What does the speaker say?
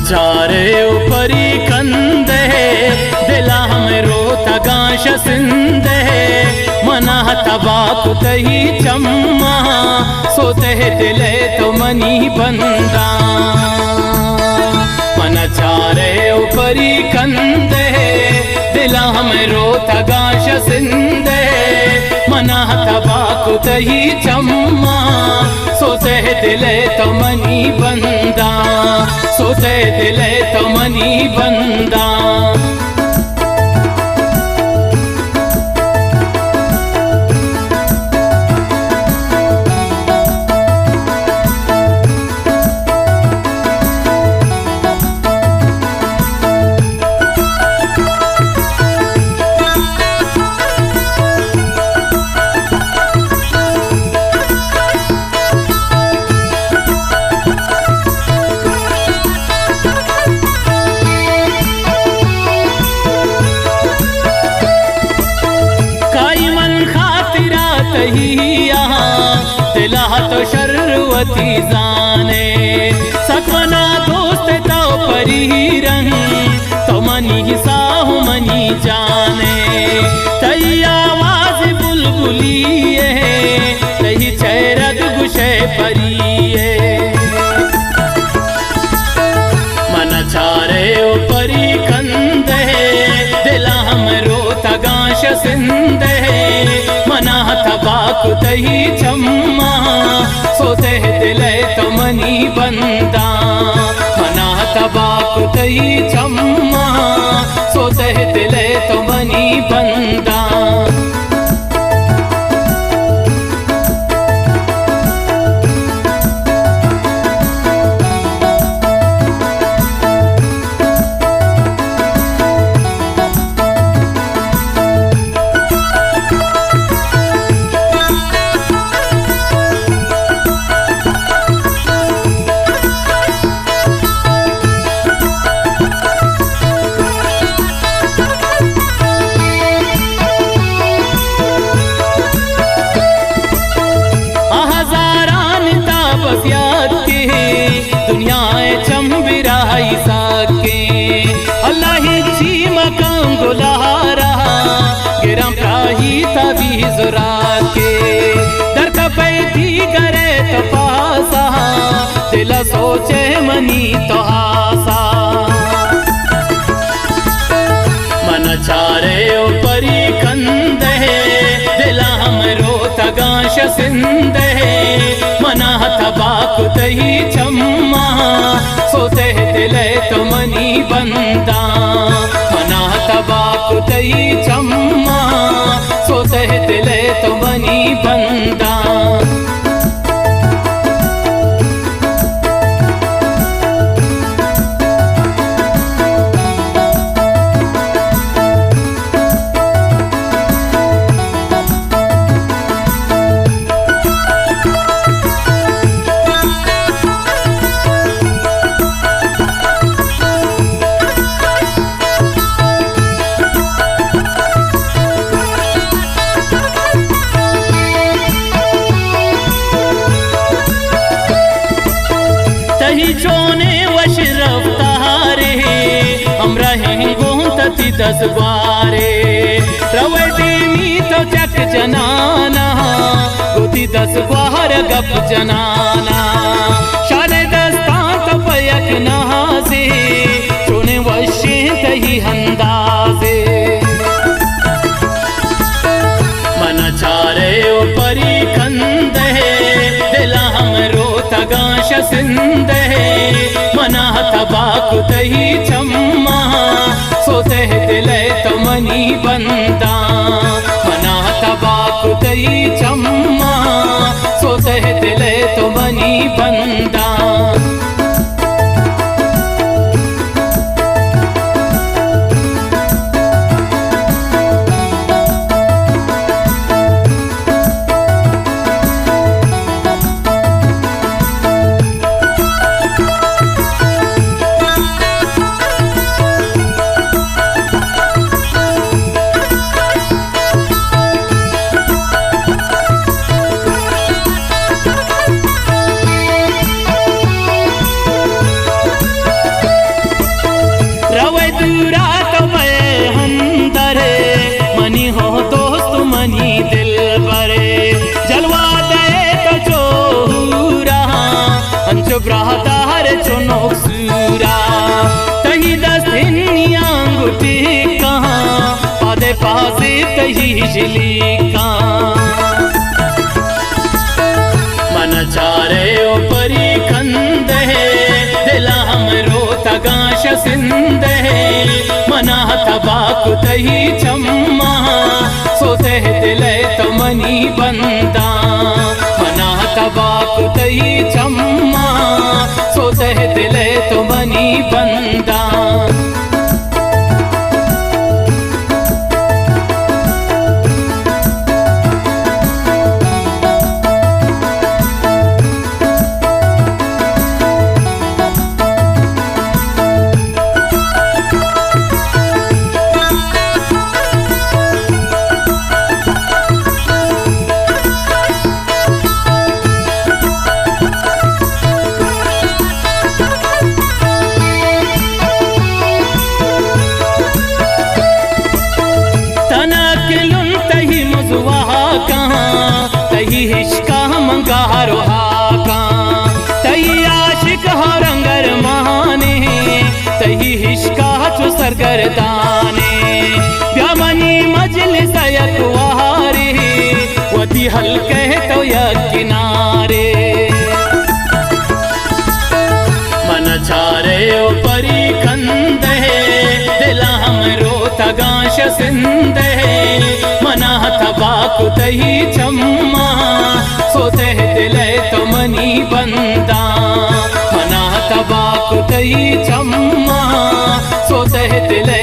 चारे उपरी कंदे दिला हमें रोता गाश सिंदे मना तबाक तही चम्मा सोते दिले तो मनी बंदा मन चारे उपरी कंदे दिला हमें रोता गाश सिंदे मना तबाक तही चम्मा सोते दिले तो मनी बंदा सोते दिले तो मनी बंदा दिला तो शर्वती जाने सकवना दोस्त तो परी रंग तो मनी साहु मनी जाने तई आवाज बुलबुलिए तही चेरद गुशे परिए मन चारे उपरी कंदे दिला हम रोता गाश सिंदे मना तबाक तही चम्मा सोते दिले तो मनी बंदा मना तबाक तही चम्मा सोते दिले तो मनी बंदा दुनियाए चंबिराई साके अल्लाह ही जी मकाम गुलारा गिरम प्राही तभी जुरा के दर कपैती करे तो पासा दिला सोचे मनी तो आसा मन चारे उपरी कंदे दिला हम रोता गाश सिंदे मना तबाक तही चम्मा सोते दिले तो मनी बंदा मना तबाक तही चम्मा सोते दिले तो मनी बंदा जोने वश रफ्तारे हम रहे गोंतती 10 बारे रवटी मी तो चक जनाना गोती 10 बार गप जनाना शाने दस्ता तो पयक नहासे जोने वशे तही हंदासे मन चारे उपरी कंदे दिला हम रोता गाश सिंदे मना तबाक तही चम्मा सोते दिले तो मनी बंदा मना तबाक तही चम्मा सोते दिले तो मनी बंदा बिजली का मन चारे परी खंदे दिला हमरो तगाश सिंदे मना तबाकु तही चम्मा सोते दिले तो मनी बंदा मना तबाकु तही चम्मा सोते दिले तो मनी बंदा तही हिश्का मंगारो हाका तही आशिक हो रंगर माने तही हिश्का चु सरगरदाने ब्यामनी मजलिस यकवारे वती हल्के तो यकिनारे मन चारे परी कंदे दिला हमरो तगाश सिंदे मना तबाकु तही चम्मा सोते दिले तो मनी बंदा मना तबाकु तही चम्मा सोते दिले